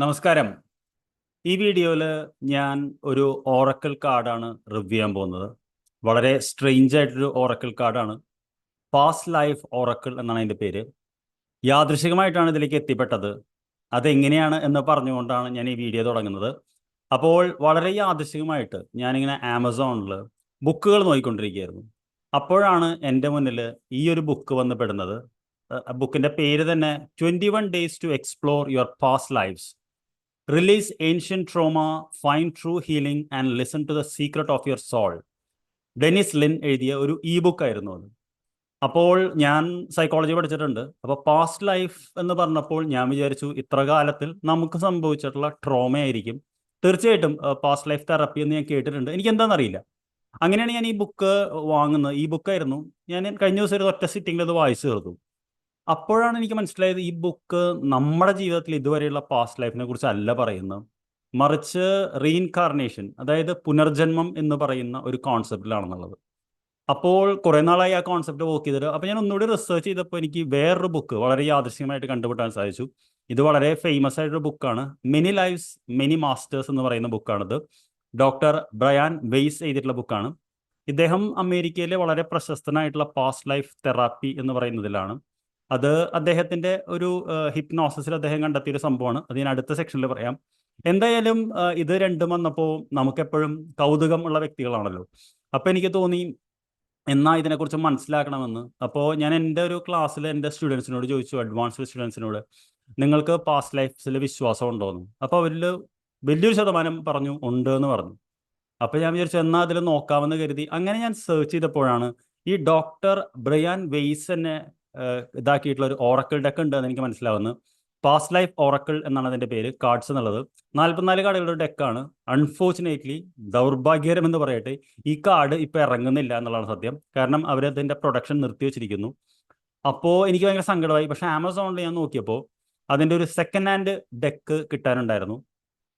നമസ്കാരം. ഈ വീഡിയോയിൽ ഞാൻ ഒരു ഓറക്കിൾ കാർഡാണ് റിവ്യൂ ചെയ്യാൻ പോകുന്നത്. വളരെ സ്ട്രെയിഞ്ച് ആയിട്ടൊരു ഓറക്കിൾ കാർഡാണ്. പാസ്റ്റ് ലൈഫ് ഓറക്കിൾ എന്നാണ് അതിൻ്റെ പേര്. യാദൃശികമായിട്ടാണ് ഇതിലേക്ക് എത്തിപ്പെട്ടത്. അതെങ്ങനെയാണ് എന്ന് പറഞ്ഞുകൊണ്ടാണ് ഞാൻ ഈ വീഡിയോ തുടങ്ങുന്നത്. അപ്പോൾ വളരെ യാദൃശികമായിട്ട് ഞാനിങ്ങനെ ആമസോണിൽ ബുക്കുകൾ നോക്കിക്കൊണ്ടിരിക്കുകയായിരുന്നു. അപ്പോഴാണ് എൻ്റെ മുന്നിൽ ഈ ഒരു ബുക്ക് വന്ന് പെടുന്നത്. ബുക്കിൻ്റെ പേര് തന്നെ 21 Days to Explore Your Past Lives. Release ancient trauma, find true healing and listen to the secret of your soul. Denise Linn എഴുതിയ ഒരു ഇ ബുക്ക് ആയിരുന്നു അത്. അപ്പോൾ ഞാൻ സൈക്കോളജി പഠിച്ചിട്ടുണ്ട്. അപ്പോൾ പാസ്റ്റ് ലൈഫ് എന്ന് പറഞ്ഞപ്പോൾ ഞാൻ വിചാരിച്ചു ഇത്ര കാലത്തിൽ നമുക്ക് സംഭവിച്ചിട്ടുള്ള ട്രോമ ആയിരിക്കും. തീർച്ചയായിട്ടും പാസ്റ്റ് ലൈഫ് തെറപ്പി എന്ന് ഞാൻ കേട്ടിട്ടുണ്ട്. എനിക്ക് എന്താണെന്നറിയില്ല. അങ്ങനെയാണ് ഞാൻ ഈ ബുക്ക് വാങ്ങുന്നത്. ഈ ബുക്കായിരുന്നു. ഞാൻ കഴിഞ്ഞ ദിവസം ഒരു ഒറ്റ സിറ്റിങ്ങിൽ അത് വായിച്ചു തീർത്തു. അപ്പോഴാണ് എനിക്ക് മനസ്സിലായത് ഈ ബുക്ക് നമ്മുടെ ജീവിതത്തിൽ ഇതുവരെയുള്ള പാസ്റ്റ് ലൈഫിനെ കുറിച്ച് അല്ല പറയുന്നത്, മറിച്ച് റീഇൻകാർണേഷൻ, അതായത് പുനർജന്മം എന്ന് പറയുന്ന ഒരു കോൺസെപ്റ്റിലാണെന്നുള്ളത്. അപ്പോൾ കുറേ നാളായി ആ കോൺസെപ്റ്റ് വർക്ക് ചെയ്തിട്ട് അപ്പോൾ ഞാൻ ഒന്നുകൂടി റിസർച്ച് ചെയ്തപ്പോൾ എനിക്ക് വേറൊരു ബുക്ക് വളരെ യാദൃശ്ചികമായിട്ട് കണ്ടുപിട്ടാൻ സാധിച്ചു. ഇത് വളരെ ഫേമസ് ആയിട്ടൊരു ബുക്കാണ്. മെനി ലൈവ്സ് മെനി മാസ്റ്റേഴ്സ് എന്ന് പറയുന്ന ബുക്കാണിത്. ഡോക്ടർ ബ്രയാൻ വെയ്സ് എഴുതിയിട്ടുള്ള ബുക്കാണ്. ഇദ്ദേഹം അമേരിക്കയിലെ വളരെ പ്രശസ്തനായിട്ടുള്ള പാസ്റ്റ് ലൈഫ് തെറാപ്പി എന്ന് പറയുന്നതിലാണ്. അത് അദ്ദേഹത്തിൻ്റെ ഒരു ഹിപ്നോസിസിൽ അദ്ദേഹം കണ്ടെത്തിയൊരു സംഭവമാണ്. അത് ഞാൻ അടുത്ത സെക്ഷനിൽ പറയാം. എന്തായാലും ഇത് രണ്ടും വന്നപ്പോൾ നമുക്കെപ്പോഴും കൗതുകം ഉള്ള വ്യക്തികളാണല്ലോ. അപ്പോൾ എനിക്ക് തോന്നി എന്നാൽ ഇതിനെക്കുറിച്ച് മനസ്സിലാക്കണമെന്ന്. അപ്പോൾ ഞാൻ എൻ്റെ ഒരു ക്ലാസ്സിൽ എൻ്റെ സ്റ്റുഡൻസിനോട് ചോദിച്ചു, അഡ്വാൻസ്ഡ് സ്റ്റുഡൻസിനോട്, നിങ്ങൾക്ക് പാസ്റ്റ് ലൈഫ്സിൽ വിശ്വാസം ഉണ്ടോയെന്ന്. അപ്പോൾ അവരിൽ വലിയൊരു ശതമാനം പറഞ്ഞു ഉണ്ട് എന്ന് പറഞ്ഞു. അപ്പോൾ ഞാൻ വിചാരിച്ചു എന്നാൽ അതിൽ നോക്കാമെന്ന് കരുതി. അങ്ങനെ ഞാൻ സെർച്ച് ചെയ്തപ്പോഴാണ് ഈ ഡോക്ടർ ബ്രയാൻ വെയ്സ് തന്നെ ഇതാക്കിയിട്ടുള്ള ഒരു ഓറക്കിൾ ഡെക്ക് ഉണ്ട് എന്ന് എനിക്ക് മനസ്സിലാവുന്നത്. പാസ്റ്റ് ലൈഫ് ഓറക്കിൾ എന്നാണ് അതിൻ്റെ പേര്, കാർഡ്സ് എന്നുള്ളത്. 44 കാർഡുകളുടെ ഡെക്കാണ്. അൺഫോർച്ചുനേറ്റ്ലി, ദൗർഭാഗ്യകരം എന്ന് പറയട്ടെ, ഈ കാർഡ് ഇപ്പോൾ ഇറങ്ങുന്നില്ല എന്നുള്ളതാണ് സത്യം. കാരണം അവരതിൻ്റെ പ്രൊഡക്ഷൻ നിർത്തിവെച്ചിരിക്കുന്നു. അപ്പോൾ എനിക്ക് ഭയങ്കര സങ്കടമായി. പക്ഷേ ആമസോണിൽ ഞാൻ നോക്കിയപ്പോൾ അതിൻ്റെ ഒരു സെക്കൻഡ് ഹാൻഡ് ഡെക്ക് കിട്ടാനുണ്ടായിരുന്നു.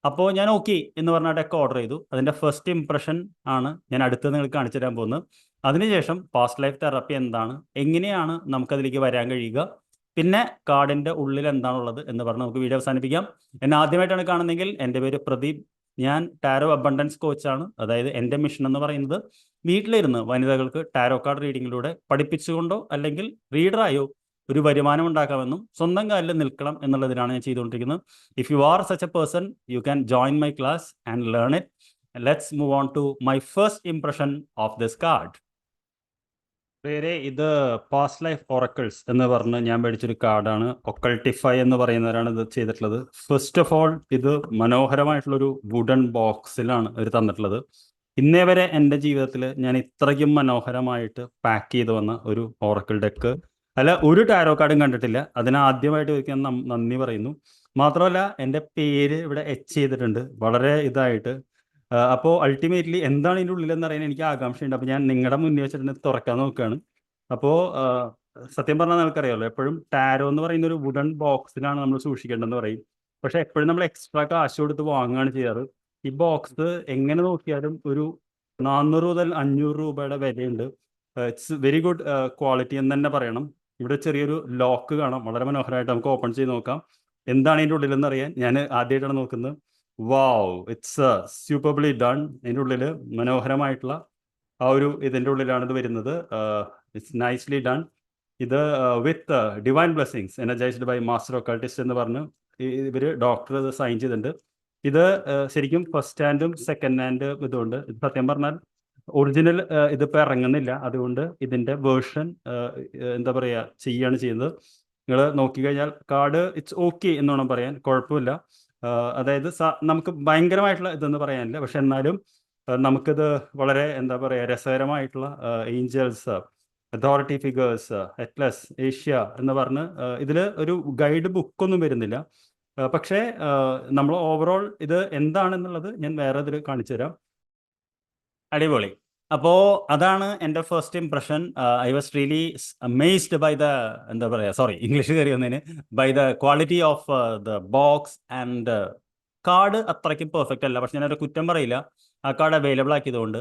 അപ്പോൾ ഞാൻ ഓക്കെ എന്ന് പറഞ്ഞ ഡെക്ക് ഓർഡർ ചെയ്തു. അതിൻ്റെ ഫസ്റ്റ് ഇംപ്രഷൻ ആണ് ഞാൻ അടുത്ത് നിങ്ങൾക്ക് കാണിച്ചു തരാൻ പോകുന്നത്. അതിനുശേഷം പാസ്റ്റ് ലൈഫ് തെറാപ്പി എന്താണ്, എങ്ങനെയാണ് നമുക്കതിലേക്ക് വരാൻ കഴിയുക, പിന്നെ കാർഡിൻ്റെ ഉള്ളിൽ എന്താണുള്ളത് എന്ന് പറഞ്ഞ് നമുക്ക് വീഡിയോ അവസാനിപ്പിക്കാം. എന്നെ ആദ്യമായിട്ടാണ് കാണുന്നതെങ്കിൽ എൻ്റെ പേര് പ്രദീപ്. ഞാൻ ടാരോ അബണ്ടൻസ് കോച്ചാണ്. അതായത് എൻ്റെ മിഷൻ എന്ന് പറയുന്നത് വീട്ടിലിരുന്ന് വനിതകൾക്ക് ടാരോ കാർഡ് റീഡിങ്ങിലൂടെ പഠിപ്പിച്ചുകൊണ്ടോ അല്ലെങ്കിൽ റീഡറായോ ഒരു വരുമാനം ഉണ്ടാക്കാമെന്നും സ്വന്തം കാലിൽ നിൽക്കണം എന്നുള്ളതിനാണ് ഞാൻ ചെയ്തുകൊണ്ടിരിക്കുന്നത്. If you are such a person, you can join my class and learn it. Let's move on to my first impression of this card. പേര് ഇത് പാസ്റ്റ് ലൈഫ് ഓറക്കിൾസ് എന്ന് പറഞ്ഞ് ഞാൻ മേടിച്ചൊരു കാർഡാണ്. ഒക്കൾട്ടിഫൈ എന്ന് പറയുന്നവരാണ് ഇത് ചെയ്തിട്ടുള്ളത്. ഫസ്റ്റ് ഓഫ് ഓൾ, ഇത് മനോഹരമായിട്ടുള്ളൊരു വുഡൻ ബോക്സിലാണ് അവർ തന്നിട്ടുള്ളത്. ഇന്നേ വരെ എൻ്റെ ജീവിതത്തിൽ ഞാൻ ഇത്രയ്ക്കും മനോഹരമായിട്ട് പാക്ക് ചെയ്ത് വന്ന ഒരു ഓറക്കിൾ ഡെക്ക് അല്ല, ഒരു ടാരോ കാർഡും കണ്ടിട്ടില്ല. അതിന് ആദ്യമായിട്ട് ഒരിക്കൽ നന്ദി പറയുന്നു. മാത്രമല്ല എൻ്റെ പേര് ഇവിടെ എച്ച് ചെയ്തിട്ടുണ്ട് വളരെ ഇതായിട്ട്. അപ്പോൾ അൾട്ടിമേറ്റ്ലി എന്താണ് ഇതിൻ്റെ ഉള്ളിലെന്ന് അറിയാൻ എനിക്ക് ആകാംക്ഷയുണ്ട്. അപ്പോൾ ഞാൻ നിങ്ങളുടെ മുന്നിൽ വെച്ചിട്ട് തുറക്കാൻ നോക്കുകയാണ്. അപ്പോൾ സത്യം പറഞ്ഞാൽ നിങ്ങൾക്കറിയാമല്ലോ, എപ്പോഴും ടാരോ എന്ന് പറയുന്ന ഒരു വുഡൻ ബോക്സിലാണ് നമ്മൾ സൂക്ഷിക്കേണ്ടതെന്ന് പറയും. പക്ഷേ എപ്പോഴും നമ്മൾ എക്സ്ട്രാ കാശ് കൊടുത്ത് വാങ്ങുകയാണ് ചെയ്യാറ്. ഈ ബോക്സ് എങ്ങനെ നോക്കിയാലും ഒരു 400 മുതൽ 500 രൂപയുടെ വിലയുണ്ട്. ഇറ്റ്സ് വെരി ഗുഡ് ക്വാളിറ്റി എന്ന് തന്നെ പറയണം. ഇവിടെ ചെറിയൊരു ലോക്ക് കാണാം, വളരെ മനോഹരമായിട്ട്. നമുക്ക് ഓപ്പൺ ചെയ്ത് നോക്കാം എന്താണ് ഇതിൻ്റെ ഉള്ളിലെന്ന് അറിയാൻ. ഞാൻ ആദ്യമായിട്ടാണ് നോക്കുന്നത്. Wow, it's superbly done. ഇതിൻ്റെ ഉള്ളിൽ മനോഹരമായിട്ടുള്ള ആ ഒരു ഇതിൻ്റെ ഉള്ളിലാണ് ഇത് വരുന്നത്. It's nicely done. ഇത് with divine blessings energised by master occultist എന്ന് പറഞ്ഞ് ഇവർ ഡോക്ടർ ഇത് സൈൻ ചെയ്തിട്ടുണ്ട്. ഇത് ശരിക്കും ഫസ്റ്റ് ഹാൻഡും സെക്കൻഡ് ഹാൻഡും ഇതുകൊണ്ട്. ഇത് സത്യം പറഞ്ഞാൽ ഒറിജിനൽ ഇതിപ്പോൾ ഇറങ്ങുന്നില്ല. അതുകൊണ്ട് ഇതിൻ്റെ വേർഷൻ എന്താ പറയുക ചെയ്യുകയാണ് ചെയ്യുന്നത്. നിങ്ങൾ നോക്കിക്കഴിഞ്ഞാൽ കാർഡ് ഇറ്റ്സ് ഓക്കെ എന്ന് വേണം പറയാൻ, കുഴപ്പമില്ല. അതായത് നമുക്ക് ഭയങ്കരമായിട്ടുള്ള ഇതെന്ന് പറയാനില്ല. പക്ഷെ എന്നാലും നമുക്കിത് വളരെ എന്താ പറയുക രസകരമായിട്ടുള്ള angels, authority figures, atlas, Asia എന്ന് പറഞ്ഞ് ഇതിൽ ഒരു ഗൈഡ് ബുക്കൊന്നും വരുന്നില്ല. പക്ഷേ നമ്മൾ ഓവറോൾ ഇത് എന്താണെന്നുള്ളത് ഞാൻ വേറെ ഇതിൽ കാണിച്ചു തരാം. അടിപൊളി. അപ്പോൾ അതാണ് എൻ്റെ first impression. I was really amazed by the എന്താ പറയുക, സോറി ഇംഗ്ലീഷ് കയറി വന്നതിന്, by the quality of the box and card. അത്രയ്ക്കും പെർഫെക്റ്റ് അല്ല, പക്ഷെ ഞാനൊരു കുറ്റം പറയില്ല, ആ കാർഡ് അവൈലബിൾ ആക്കിയതുകൊണ്ട്.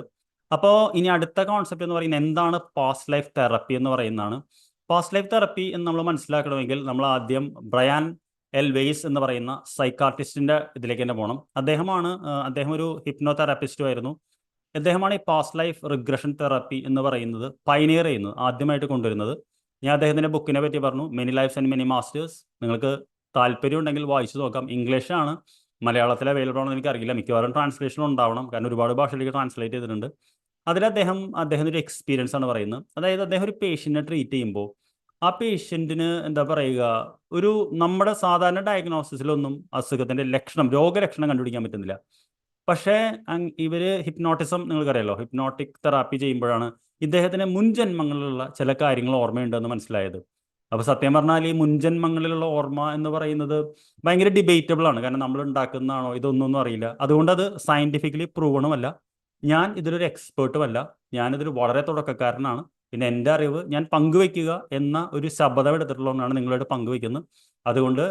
അപ്പോൾ ഇനി അടുത്ത കോൺസെപ്റ്റ് എന്ന് പറയുന്നത് എന്താണ് പാസ്റ്റ് ലൈഫ് തെറപ്പി എന്ന് പറയുന്നതാണ്. പാസ്റ്റ് ലൈഫ് തെറപ്പി എന്ന് നമ്മൾ മനസ്സിലാക്കണമെങ്കിൽ നമ്മൾ ആദ്യം ബ്രയാൻ വെയ്സ് എന്ന് പറയുന്ന സൈക്കാർട്ടിസ്റ്റിൻ്റെ ഇതിലേക്ക് തന്നെ പോകണം. അദ്ദേഹം ഒരു ഹിപ്നോ തെറാപ്പിസ്റ്റും ആയിരുന്നു. അദ്ദേഹമാണ് ഈ പാസ്റ്റ് ലൈഫ് റിഗ്രഷൻ തെറാപ്പി എന്ന് പറയുന്നത് പൈനിയർ ചെയ്യുന്നത്, ആദ്യമായിട്ട് കൊണ്ടുവരുന്നത്. ഞാൻ അദ്ദേഹത്തിൻ്റെ ബുക്കിനെ പറ്റി പറഞ്ഞു, many lifes and many masters. നിങ്ങൾക്ക് താല്പര്യം ഉണ്ടെങ്കിൽ വായിച്ചു നോക്കാം. ഇംഗ്ലീഷാണ്, മലയാളത്തിൽ അവൈലബിൾ ആണെന്ന് എനിക്കറിയില്ല. മിക്കവാറും ട്രാൻസ്ലേഷൻ ഉണ്ടാവണം, കാരണം ഒരുപാട് ഭാഷയിലേക്ക് ട്രാൻസ്ലേറ്റ് ചെയ്തിട്ടുണ്ട്. അതിൽ അദ്ദേഹത്തിൻ്റെ ഒരു എക്സ്പീരിയൻസ് ആണ് പറയുന്നത്. അതായത് അദ്ദേഹം ഒരു പേഷ്യൻറ്റിനെ ട്രീറ്റ് ചെയ്യുമ്പോൾ ആ പേഷ്യൻറ്റിന് എന്താ പറയുക, നമ്മുടെ സാധാരണ ഡയഗ്നോസിസിലൊന്നും അസുഖത്തിൻ്റെ രോഗലക്ഷണം കണ്ടുപിടിക്കാൻ പറ്റുന്നില്ല. പക്ഷേ ഇവർ ഹിപ്നോട്ടിസം നിങ്ങൾക്കറിയാലോ, ഹിപ്നോട്ടിക് തെറാപ്പി ചെയ്യുമ്പോഴാണ് ഇദ്ദേഹത്തിന് മുൻജന്മങ്ങളിലുള്ള ചില കാര്യങ്ങൾ ഓർമ്മയുണ്ടെന്ന് മനസ്സിലായത്. അപ്പോൾ സത്യം പറഞ്ഞാൽ ഈ മുൻജന്മങ്ങളിലുള്ള ഓർമ്മ എന്ന് പറയുന്നത് ഭയങ്കര ഡിബേറ്റബിൾ ആണ്. കാരണം നമ്മൾ ഉണ്ടാക്കുന്നതാണോ ഇതൊന്നും അറിയില്ല. അതുകൊണ്ട് അത് സയൻറ്റിഫിക്കലി പ്രൂവണുമല്ല. ഞാൻ ഇതിലൊരു എക്സ്പേർട്ടുമല്ല. ഞാനിതിൽ വളരെ തുടക്കക്കാരനാണ്. പിന്നെ എൻ്റെ അറിവ് ഞാൻ പങ്കുവയ്ക്കുക എന്ന ഒരു ശബ്ദം എടുത്തിട്ടുള്ളതാണ് നിങ്ങളോട് പങ്കുവയ്ക്കുന്നത്. അതുകൊണ്ട്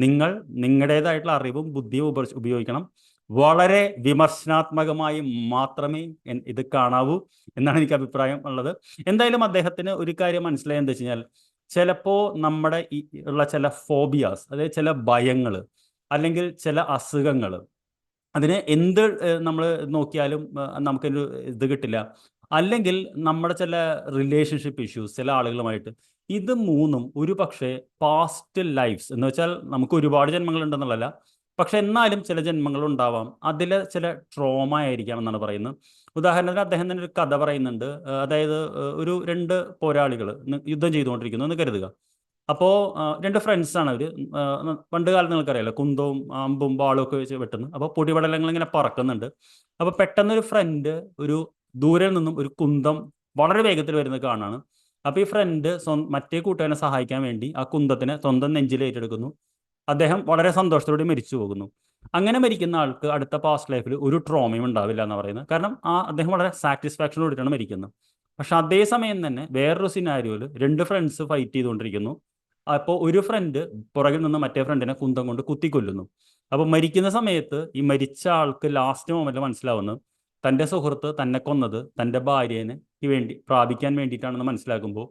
നിങ്ങൾ നിങ്ങളുടേതായിട്ടുള്ള അറിവും ബുദ്ധിയും ഉപയോഗിക്കണം. വളരെ വിമർശനാത്മകമായി മാത്രമേ ഇത് കാണാവൂ എന്നാണ് എനിക്ക് അഭിപ്രായം ഉള്ളത്. എന്തായാലും അദ്ദേഹത്തിന് ഒരു കാര്യം മനസ്സിലായത് എന്താ വെച്ച് കഴിഞ്ഞാൽ, ചിലപ്പോൾ നമ്മുടെ ഉള്ള ചില ഫോബിയാസ്, അതായത് ചില ഭയങ്ങൾ അല്ലെങ്കിൽ ചില അസുഖങ്ങൾ, അതിന് എന്ത് നമ്മൾ നോക്കിയാലും നമുക്കൊരു ഇത് കിട്ടില്ല. അല്ലെങ്കിൽ നമ്മുടെ ചില റിലേഷൻഷിപ്പ് ഇഷ്യൂസ് ചില ആളുകളുമായിട്ട്, ഇത് മൂന്നും ഒരു പക്ഷേ പാസ്റ്റ് ലൈഫ്സ് എന്ന് വെച്ചാൽ നമുക്ക് ഒരുപാട് ജന്മങ്ങളുണ്ടെന്നുള്ളതല്ല, പക്ഷെ എന്നാലും ചില ജന്മങ്ങൾ ഉണ്ടാവാം, അതിൽ ചില ട്രോമ ആയിരിക്കാം എന്നാണ് പറയുന്നത്. ഉദാഹരണത്തിന് അദ്ദേഹം തന്നെ ഒരു കഥ പറയുന്നുണ്ട്. അതായത് രണ്ട് പോരാളികൾ യുദ്ധം ചെയ്തുകൊണ്ടിരിക്കുന്നു എന്ന് കരുതുക. അപ്പോൾ രണ്ട് ഫ്രണ്ട്സാണ് അവർ. പണ്ട് കാലത്ത് നിങ്ങൾക്കറിയാലോ, കുന്തവും അമ്പും വാളും ഒക്കെ വെച്ച് വെട്ടുന്നു. അപ്പോൾ പൊടിപടലങ്ങൾ ഇങ്ങനെ പറക്കുന്നുണ്ട്. അപ്പോൾ പെട്ടെന്നൊരു ഫ്രണ്ട് ദൂരെ നിന്നും ഒരു കുന്തം വളരെ വേഗത്തിൽ വരുന്നത് കാണാണ്. അപ്പോൾ ഈ ഫ്രണ്ട് മറ്റേ കൂട്ടുകാരനെ സഹായിക്കാൻ വേണ്ടി ആ കുന്തത്തിനെ സ്വന്തം നെഞ്ചിൽ ഏറ്റെടുക്കുന്നു. അദ്ദേഹം വളരെ സന്തോഷത്തോടെ മരിച്ചു പോകുന്നു. അങ്ങനെ മരിക്കുന്ന ആൾക്ക് അടുത്ത പാസ്റ്റ് ലൈഫിൽ ഒരു ട്രോമയും ഉണ്ടാവില്ല എന്ന് പറയുന്നത്. കാരണം അദ്ദേഹം വളരെ സാറ്റിസ്ഫാക്ഷനോടിട്ടാണ് മരിക്കുന്നത്. പക്ഷെ അതേസമയം തന്നെ വേറൊരു സിനാരിയോയിൽ രണ്ട് ഫ്രണ്ട്സ് ഫൈറ്റ് ചെയ്തുകൊണ്ടിരിക്കുന്നു. അപ്പോൾ ഒരു ഫ്രണ്ട് പുറകിൽ നിന്ന് മറ്റേ ഫ്രണ്ടിനെ കുന്തം കൊണ്ട് കുത്തിക്കൊല്ലുന്നു. അപ്പോൾ മരിക്കുന്ന സമയത്ത് ഈ മരിച്ച ആൾക്ക് ലാസ്റ്റ് മൊമെന്റിൽ മനസ്സിലാവുന്നത് തൻ്റെ സുഹൃത്ത് തന്നെ കൊന്നത് തൻ്റെ ഭാര്യേനെ പ്രാപിക്കാൻ വേണ്ടിയിട്ടാണെന്ന് മനസ്സിലാക്കുമ്പോൾ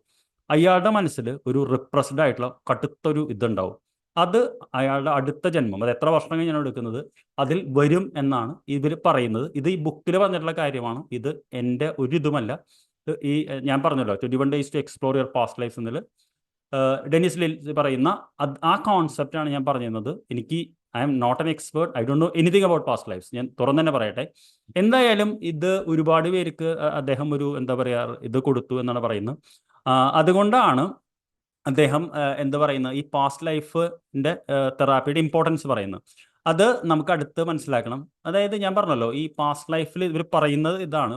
അയാളുടെ മനസ്സിൽ ഒരു റിപ്രസ്ഡ് ആയിട്ടുള്ള കടുത്തൊരു ഇതുണ്ടാവും. അത് അയാളുടെ അടുത്ത ജന്മം, അത് എത്ര വർഷം കഴിഞ്ഞാണ് എടുക്കുന്നത്, അതിൽ വരും എന്നാണ് ഇവർ പറയുന്നത്. ഇത് ഈ ബുക്കിൽ പറഞ്ഞിട്ടുള്ള കാര്യമാണ്. ഇത് എൻ്റെ ഒരു ഇതുമല്ല. ഞാൻ പറഞ്ഞല്ലോ 21 days to explore your past lives എന്നതിൽ ഡെനിസ് ലിൽ പറയുന്ന ആ കോൺസെപ്റ്റാണ് ഞാൻ പറഞ്ഞിരുന്നത്. I'm not an expert, I don't know anything about past lifes. ഞാൻ തുറന്നു തന്നെ പറയട്ടെ. എന്തായാലും ഇത് ഒരുപാട് പേർക്ക് അദ്ദേഹം എന്താ പറയുക, ഇത് കൊടുത്തു എന്നാണ് പറയുന്നത്. അതുകൊണ്ടാണ് അദ്ദേഹം എന്താ പറയുന്നത്, ഈ പാസ്റ്റ് ലൈഫിൻ്റെ തെറാപ്പിയുടെ ഇമ്പോർട്ടൻസ് പറയുന്നത്. അത് നമുക്ക് അടുത്ത് മനസ്സിലാക്കണം. അതായത് ഞാൻ പറഞ്ഞല്ലോ, ഈ പാസ്റ്റ് ലൈഫിൽ ഇവർ പറയുന്നത് ഇതാണ്: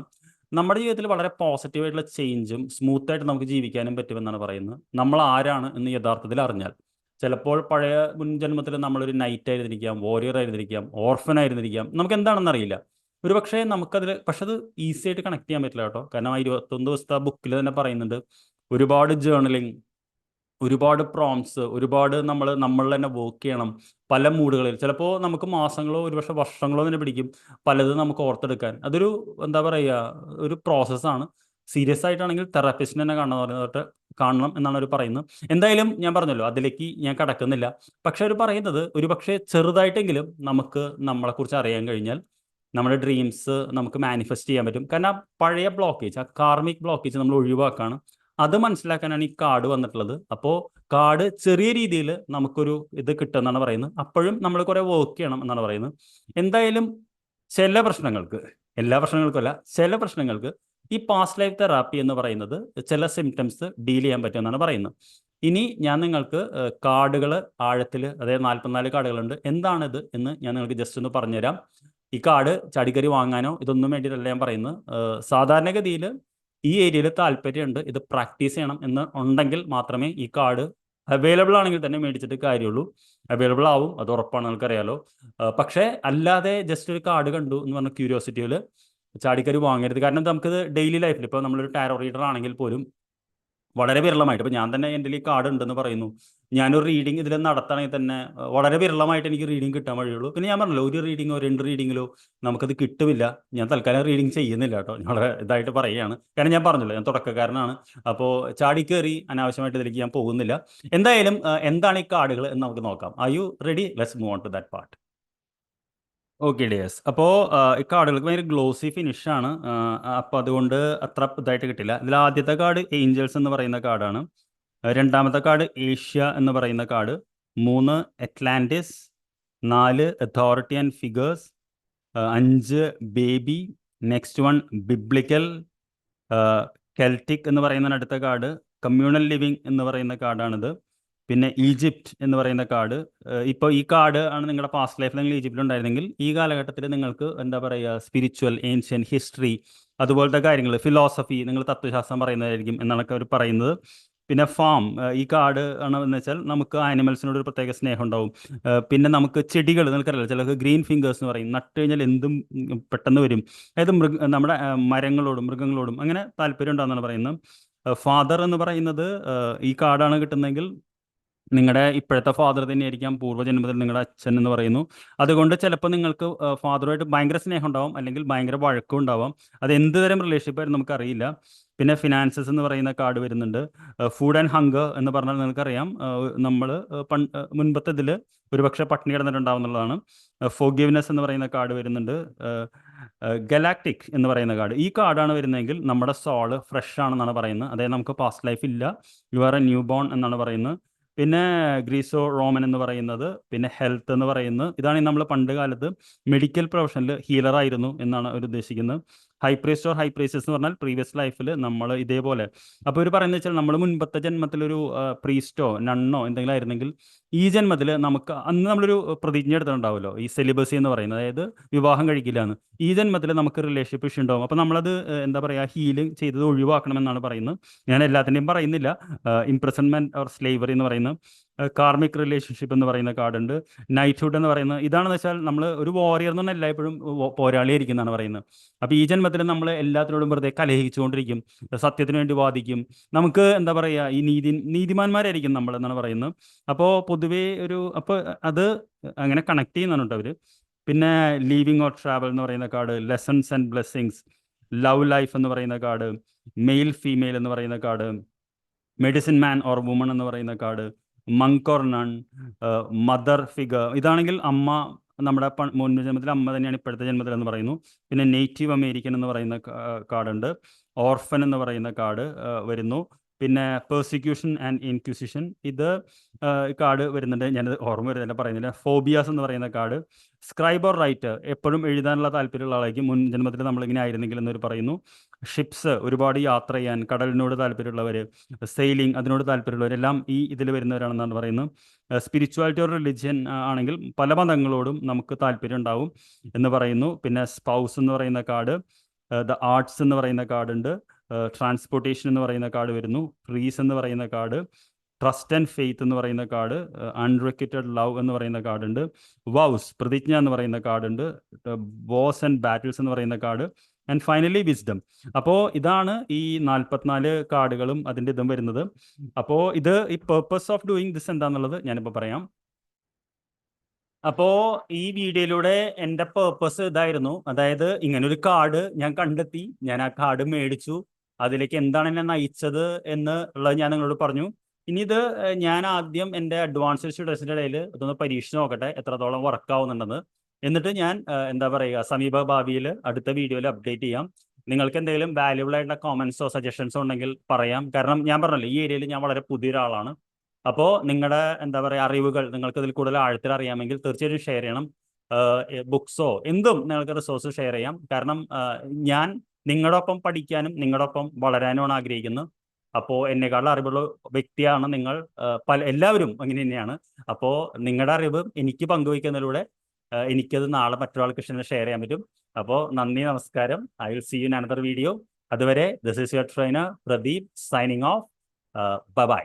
നമ്മുടെ ജീവിതത്തിൽ വളരെ പോസിറ്റീവായിട്ടുള്ള ചേഞ്ചും സ്മൂത്തായിട്ട് നമുക്ക് ജീവിക്കാനും പറ്റുമെന്നാണ് പറയുന്നത്, നമ്മൾ ആരാണ് എന്ന് യഥാർത്ഥത്തിൽ അറിഞ്ഞാൽ. ചിലപ്പോൾ പഴയ മുൻജന്മത്തിൽ നമ്മളൊരു നൈറ്റ് ആയിരുന്നിരിക്കാം, വോറിയർ ആയിരുന്നിരിക്കാം, ഓർഫൻ ആയിരുന്നിരിക്കാം, നമുക്ക് എന്താണെന്ന് അറിയില്ല. ഒരു പക്ഷേ പക്ഷെ അത് ഈസി ആയിട്ട് കണക്ട് ചെയ്യാൻ പറ്റില്ല കേട്ടോ. കാരണം 21 ദിവസത്തെ ബുക്കിൽ തന്നെ പറയുന്നുണ്ട് ഒരുപാട് ജേർണലിങ്, ഒരുപാട് പ്രോംസ്, ഒരുപാട് നമ്മൾ തന്നെ വർക്ക് ചെയ്യണം പല മൂഡുകളിൽ. ചിലപ്പോൾ നമുക്ക് മാസങ്ങളോ ഒരുപക്ഷെ വർഷങ്ങളോ തന്നെ പിടിക്കും പലതും നമുക്ക് ഓർത്തെടുക്കാൻ. അതൊരു എന്താ പറയുക, ഒരു പ്രോസസ്സാണ്. സീരിയസ് ആയിട്ടാണെങ്കിൽ തെറാപ്പിസ്റ്റിനെ തന്നെ കാണണം എന്നാണ് അവർ പറയുന്നത്. എന്തായാലും ഞാൻ പറഞ്ഞല്ലോ, അതിലേക്ക് ഞാൻ കടക്കുന്നില്ല. പക്ഷെ അവർ പറയുന്നത് ഒരുപക്ഷെ ചെറുതായിട്ടെങ്കിലും നമുക്ക് നമ്മളെക്കുറിച്ച് അറിയാൻ കഴിഞ്ഞാൽ നമ്മുടെ ഡ്രീംസ് നമുക്ക് മാനിഫെസ്റ്റ് ചെയ്യാൻ പറ്റും. കാരണം പഴയ ബ്ലോക്കേജ്, ആ കാർമിക് ബ്ലോക്കേജ് നമ്മൾ ഒഴിവാക്കാണ്. അത് മനസ്സിലാക്കാനാണ് ഈ കാർഡ് വന്നിട്ടുള്ളത്. അപ്പോൾ കാർഡ് ചെറിയ രീതിയിൽ നമുക്കൊരു ഇത് കിട്ടുമെന്നാണ് പറയുന്നത്. അപ്പോഴും നമ്മൾ കുറേ വർക്ക് ചെയ്യണം എന്നാണ് പറയുന്നത്. എന്തായാലും ചില പ്രശ്നങ്ങൾക്ക്, എല്ലാ പ്രശ്നങ്ങൾക്കുമല്ല, ചില പ്രശ്നങ്ങൾക്ക് ഈ പാസ്റ്റ് ലൈഫ് തെറാപ്പി എന്ന് പറയുന്നത് ചില സിംറ്റംസ് ഡീൽ ചെയ്യാൻ പറ്റുമെന്നാണ് പറയുന്നത്. ഇനി ഞാൻ നിങ്ങൾക്ക് കാർഡുകൾ ആഴത്തിൽ, അതായത് 44 കാർഡുകളുണ്ട്, എന്താണിത് എന്ന് ഞാൻ നിങ്ങൾക്ക് ജസ്റ്റ് ഒന്ന് പറഞ്ഞുതരാം. ഈ കാർഡ് ചാടിക്കറി വാങ്ങാനോ ഇതൊന്നും വേണ്ടിയിട്ടല്ല ഞാൻ പറയുന്നത്. സാധാരണഗതിയിൽ ഈ ഏരിയയിൽ താല്പര്യമുണ്ട്, ഇത് പ്രാക്ടീസ് ചെയ്യണം എന്ന് ഉണ്ടെങ്കിൽ മാത്രമേ ഈ കാർഡ് അവൈലബിൾ ആണെങ്കിൽ തന്നെ മേടിച്ചിട്ട് കാര്യമുള്ളൂ. അവൈലബിൾ ആവും, അത് ഉറപ്പാണ്, നിങ്ങൾക്കറിയാലോ. പക്ഷേ അല്ലാതെ ജസ്റ്റ് ഒരു കാർഡ് കണ്ടു എന്ന് പറഞ്ഞ ക്യൂരിയോസിറ്റിയിൽ ചാടിക്കറി വാങ്ങരുത്. കാരണം നമുക്കിത് ഡെയിലി ലൈഫിൽ, ഇപ്പോൾ നമ്മളൊരു ടാരോ റീഡർ ആണെങ്കിൽ പോലും വളരെ വിരളമായിട്ട് ഇപ്പം ഞാൻ തന്നെ എൻ്റെ ഈ കാർഡ് ഉണ്ടെന്ന് പറയുന്നു, ഞാനൊരു റീഡിങ് ഇതിൽ നടത്തണമെങ്കിൽ തന്നെ വളരെ വിരളമായിട്ട് എനിക്ക് റീഡിങ് കിട്ടാൻ വഴിയുള്ളൂ. പിന്നെ ഞാൻ പറഞ്ഞല്ലോ, ഒരു റീഡിങ്ങോ 2 റീഡിങ്ങിലോ നമുക്കത് കിട്ടുമില്ല. ഞാൻ തൽക്കാലം റീഡിങ് ചെയ്യുന്നില്ല കേട്ടോ, ഞാൻ വളരെ ഇതായിട്ട് പറയുകയാണ്. കാരണം ഞാൻ പറഞ്ഞല്ലോ, ഞാൻ തുടക്കക്കാരനാണ്. അപ്പോൾ ചാടിക്കേറി അനാവശ്യമായിട്ട് ഇതിലേക്ക് ഞാൻ പോകുന്നില്ല. എന്തായാലും എന്താണ് ഈ കാർഡുകൾ എന്ന് നമുക്ക് നോക്കാം. Are you ready? Let's move on to that part. Okay dears, അപ്പോൾ ഈ കാർഡുകൾക്ക് ഭയങ്കര ഗ്ലോസി ഫിനിഷാണ്. അപ്പോൾ അതുകൊണ്ട് അത്ര ഇതായിട്ട് കിട്ടില്ല. ഇതിൽ ആദ്യത്തെ കാർഡ് ഏഞ്ചൽസ് എന്ന് പറയുന്ന കാർഡാണ്. രണ്ടാമത്തെ കാർഡ് ഏഷ്യ എന്ന് പറയുന്ന card. 3 Atlantis. 4 authority and figures. 5 baby. Next one biblical. Celtic എന്ന് പറയുന്ന അടുത്ത കാർഡ്. കമ്മ്യൂണൽ ലിവിങ് എന്ന് പറയുന്ന കാർഡാണിത്. പിന്നെ ഈജിപ്റ്റ് എന്ന് പറയുന്ന കാർഡ്. ഇപ്പോൾ ഈ കാർഡ് ആണ് നിങ്ങളുടെ പാസ്റ്റ് ലൈഫിൽ നിങ്ങൾ ഈജിപ്തിൽ ഉണ്ടായിരുന്നെങ്കിൽ ഈ കാലഘട്ടത്തിൽ നിങ്ങൾക്ക് എന്താ പറയുക, സ്പിരിച്വൽ, ഏൻഷ്യൻ ഹിസ്റ്ററി, അതുപോലത്തെ കാര്യങ്ങൾ, ഫിലോസഫി, നിങ്ങൾ തത്വശാസ്ത്രം പറയുന്നതായിരിക്കും എന്നാണ് അവർ പറയുന്നത്. പിന്നെ ഫാം, ഈ കാർഡ് ആണെന്ന് വെച്ചാൽ നമുക്ക് ആനിമൽസിനോട് ഒരു പ്രത്യേക സ്നേഹം ഉണ്ടാവും. പിന്നെ നമുക്ക് ചെടികൾ, നിങ്ങൾക്കറിയില്ല, ചിലർക്ക് ഗ്രീൻ ഫിംഗേഴ്സ് എന്ന് പറയും, നട്ട് കഴിഞ്ഞാൽ എന്തും പെട്ടെന്ന് വരും. അതായത് നമ്മുടെ മരങ്ങളോടും മൃഗങ്ങളോടും അങ്ങനെ താല്പര്യം ഉണ്ടാകുന്നതാണ് പറയുന്നത്. ഫാദർ എന്ന് പറയുന്നത് ഈ കാർഡാണ് കിട്ടുന്നതെങ്കിൽ നിങ്ങളുടെ ഇപ്പോഴത്തെ ഫാദർ തന്നെയായിരിക്കാം പൂർവ്വജന്മത്തിൽ നിങ്ങളുടെ അച്ഛൻ എന്ന് പറയുന്നു. അതുകൊണ്ട് ചിലപ്പോൾ നിങ്ങൾക്ക് ഫാദറുമായിട്ട് ഭയങ്കര സ്നേഹം ഉണ്ടാവും, അല്ലെങ്കിൽ ഭയങ്കര വഴക്കം ഉണ്ടാവാം. അത് എന്ത് തരം റിലേഷൻഷിപ്പ് ആയിരുന്നു നമുക്കറിയില്ല. പിന്നെ ഫിനാൻസസ് എന്ന് പറയുന്ന കാർഡ് വരുന്നുണ്ട്. ഫുഡ് ആൻഡ് ഹങ്കർ എന്ന് പറഞ്ഞാൽ നിങ്ങൾക്കറിയാം, നമ്മൾ മുൻപത്തെ ഇതിൽ ഒരുപക്ഷെ പട്ടിണി കിടന്നിട്ടുണ്ടാവുന്നുള്ളതാണ്. ഫോർഗിവ്നെസ് എന്ന് പറയുന്ന കാർഡ് വരുന്നുണ്ട്. ഗലാക്റ്റിക് എന്ന് പറയുന്ന കാർഡ്, ഈ കാർഡാണ് വരുന്നതെങ്കിൽ നമ്മുടെ സോള് ഫ്രഷ് ആണെന്നാണ് പറയുന്നത്. അതായത് നമുക്ക് പാസ്റ്റ് ലൈഫ് ഇല്ല, you are A new born എന്നാണ് പറയുന്നത്. പിന്നെ ഗ്രീസോ റോമൻ എന്ന് പറയുന്നത്, പിന്നെ ഹെൽത്ത് എന്ന് പറയുന്നത്. ഇതാണ് നമ്മൾ പണ്ട് കാലത്ത് മെഡിക്കൽ പ്രൊഫഷനിൽ ഹീലറായിരുന്നു എന്നാണ് അവർ ഉദ്ദേശിക്കുന്നത്. ഹൈപ്രീസ്റ്റ് ഓർ ഹൈപ്രീസസ് എന്ന് പറഞ്ഞാൽ പ്രീവിയസ് ലൈഫിൽ നമ്മൾ ഇതേപോലെ. അപ്പോൾ ഇവർ പറയുന്നത് വെച്ചാൽ നമ്മൾ മുൻപത്തെ ജന്മത്തിലൊരു പ്രീസ്റ്റോ നണ്ണോ എന്തെങ്കിലും ആയിരുന്നെങ്കിൽ ഈ ജന്മത്തിൽ നമുക്ക് അന്ന് നമ്മളൊരു പ്രതിജ്ഞ എടുത്തിട്ടുണ്ടാവുമല്ലോ, ഈ സെലിബസി എന്ന് പറയുന്നത്, അതായത് വിവാഹം കഴിക്കില്ല എന്ന്. ഈ ജന്മത്തിൽ നമുക്ക് റിലേഷൻഷിപ്പ് ഇഷ്യൂ ഉണ്ടാവും. അപ്പോൾ നമ്മളത് എന്താ പറയുക, ഹീലിംഗ് ചെയ്തത് ഒഴിവാക്കണമെന്നാണ് പറയുന്നത്. ഞാൻ എല്ലാത്തിൻ്റെയും പറയുന്നില്ല. ഇംപ്രസൺമെൻറ്റ് ഓർ സ്ലേവറി എന്ന് പറയുന്നത്, കാർമിക് റിലേഷൻഷിപ്പ് എന്ന് പറയുന്ന കാർഡുണ്ട്. നൈറ്റ്ഹുഡ് എന്ന് പറയുന്നത്, ഇതാണെന്ന് വെച്ചാൽ നമ്മൾ ഒരു വാരിയർ എന്ന് പറഞ്ഞാൽ എല്ലായ്പ്പോഴും പോരാളിയായിരിക്കും എന്നാണ് പറയുന്നത്. അപ്പോൾ ഈ ജന്മത്തിൽ നമ്മൾ എല്ലാത്തിനോടും വെറുതെ കലഹിച്ചുകൊണ്ടിരിക്കും, സത്യത്തിന് വേണ്ടി വാദിക്കും. നമുക്ക് എന്താ പറയുക, ഈ നീതിമാന്മാരായിരിക്കും നമ്മൾ എന്നാണ് പറയുന്നത്. അപ്പോൾ പൊതുവേ അപ്പോൾ അത് അങ്ങനെ കണക്ട് ചെയ്യുന്നതാണ് കേട്ടോ അവർ. പിന്നെ ലീവിങ് ഓർ ട്രാവൽ എന്ന് പറയുന്ന card, lessons and blessings, love life എന്ന് പറയുന്ന കാർഡ്, മെയിൽ ഫീമെയിൽ എന്ന് പറയുന്ന card, medicine man or woman എന്ന് പറയുന്ന card, Munk or none, mother figure, ഇതാണെങ്കിൽ അമ്മ, നമ്മുടെ മുൻ ജന്മത്തിലെ അമ്മ തന്നെയാണ് ഇപ്പോഴത്തെ ജന്മത്തിൽ എന്ന് പറയുന്നു. പിന്നെ നേറ്റീവ് അമേരിക്കൻ എന്ന് പറയുന്ന കാർഡുണ്ട്. ഓർഫൻ എന്ന് പറയുന്ന കാർഡ് വരുന്നു. പിന്നെ പെർസിക്യൂഷൻ ആൻഡ് ഇൻക്വിസിഷൻ, ഇത് കാർഡ് വരുന്നുണ്ട്. ഞാനത് ഓർമ്മ വരുന്നില്ല, പറയുന്നില്ല. ഫോബിയാസ് എന്ന് പറയുന്ന കാർഡ്. സ്ക്രൈബ് ഓർ റൈറ്റർ, എപ്പോഴും എഴുതാനുള്ള താല്പര്യമുള്ള ആളായിരിക്കും, മുൻ ജന്മത്തിൽ നമ്മളിങ്ങനെ ആയിരുന്നെങ്കിൽ എന്നൊരു പറയുന്നു. ഷിപ്സ്, ഒരുപാട് യാത്ര ചെയ്യാൻ, കടലിനോട് താല്പര്യമുള്ളവർ, സെയിലിംഗ്, അതിനോട് താല്പര്യമുള്ളവരെല്ലാം ഈ ഇതിൽ വരുന്നവരാണെന്നാണ് പറയുന്നത്. സ്പിരിച്വാലിറ്റി ഓർ റിലിജിയൻ ആണെങ്കിൽ പല മതങ്ങളോടും നമുക്ക് താല്പര്യം ഉണ്ടാവും എന്ന് പറയുന്നു. പിന്നെ സ്പൗസ് എന്ന് പറയുന്ന കാർഡ്, ദ ആർട്സ് എന്ന് പറയുന്ന കാർഡുണ്ട്. ട്രാൻസ്പോർട്ടേഷൻ എന്ന് പറയുന്ന കാർഡ് വരുന്നു. ട്രീസ് എന്ന് പറയുന്ന കാർഡ്, ട്രസ്റ്റ് ആൻഡ് ഫെയ്ത്ത് എന്ന് പറയുന്ന കാർഡ്, അൺറിക്വറ്റഡ് ലവ് എന്ന് പറയുന്ന കാർഡുണ്ട്. വൗസ്, പ്രതിജ്ഞ എന്ന് പറയുന്ന കാർഡുണ്ട്. ബോസ് ആൻഡ് ബാറ്റിൽസ് എന്ന് പറയുന്ന കാർഡ്, ആൻഡ് ഫൈനലി വിസ്ഡം. അപ്പോൾ ഇതാണ് ഈ 44 കാർഡുകളും അതിൻ്റെ ഇതും വരുന്നത്. അപ്പോൾ ഇത് ഈ പേർപ്പസ് ഓഫ് ഡൂയിങ് ദിസ് എന്താണെന്നുള്ളത് ഞാനിപ്പോൾ പറയാം. അപ്പോൾ ഈ വീഡിയോയിലൂടെ എൻ്റെ പേർപ്പസ് ഇതായിരുന്നു. അതായത് ഇങ്ങനൊരു കാർഡ് ഞാൻ കണ്ടെത്തി, ഞാൻ ആ കാർഡ് മേടിച്ചു, അതിലേക്ക് എന്താണ് എന്നെ നയിച്ചത് എന്നുള്ളത് ഞാൻ നിങ്ങളോട് പറഞ്ഞു. ഇനി ഇത് ഞാൻ ആദ്യം എൻ്റെ അഡ്വാൻസ്ഡ് സ്റ്റുഡൻസിൻ്റെ ഇടയിൽ ഇതൊന്ന് പരീക്ഷിച്ച് നോക്കട്ടെ എത്രത്തോളം വർക്ക് ആവുന്നുണ്ടെന്ന്. എന്നിട്ട് ഞാൻ എന്താ പറയുക, സമീപ ഭാവിയിൽ അടുത്ത വീഡിയോയിൽ അപ്ഡേറ്റ് ചെയ്യാം. നിങ്ങൾക്ക് എന്തെങ്കിലും വാല്യുബിൾ ആയിട്ടുള്ള കോമൻസോ സജഷൻസോ ഉണ്ടെങ്കിൽ പറയാം. കാരണം ഞാൻ പറഞ്ഞല്ലോ, ഈ ഏരിയയിൽ ഞാൻ വളരെ പുതിയൊരാളാണ്. അപ്പോൾ നിങ്ങളുടെ എന്താ പറയുക അറിവുകൾ നിങ്ങൾക്ക് ഇതിൽ കൂടുതൽ ആഴത്തിൽ അറിയാമെങ്കിൽ തീർച്ചയായിട്ടും ഷെയർ ചെയ്യണം. ബുക്സോ എന്തും നിങ്ങൾക്ക് റിസോഴ്സ് ഷെയർ ചെയ്യാം. കാരണം ഞാൻ നിങ്ങളുടെ ഒപ്പം പഠിക്കാനും നിങ്ങളുടെ ഒപ്പം വളരാനുമാണ് ആഗ്രഹിക്കുന്നത്. അപ്പോൾ എന്നെക്കാളും അറിവുള്ള വ്യക്തിയാണ് നിങ്ങൾ. എല്ലാവരും അങ്ങനെ തന്നെയാണ്. അപ്പോൾ നിങ്ങളുടെ അറിവ് എനിക്ക് പങ്കുവയ്ക്കുന്നതിലൂടെ എനിക്കത് നാളെ മറ്റൊരാൾക്ക് ഷെയർ ചെയ്യാൻ പറ്റും. അപ്പോൾ നന്ദി, നമസ്കാരം. I will see you in another video. അതുവരെ this is your trainer Pradeep signing off. Bye by.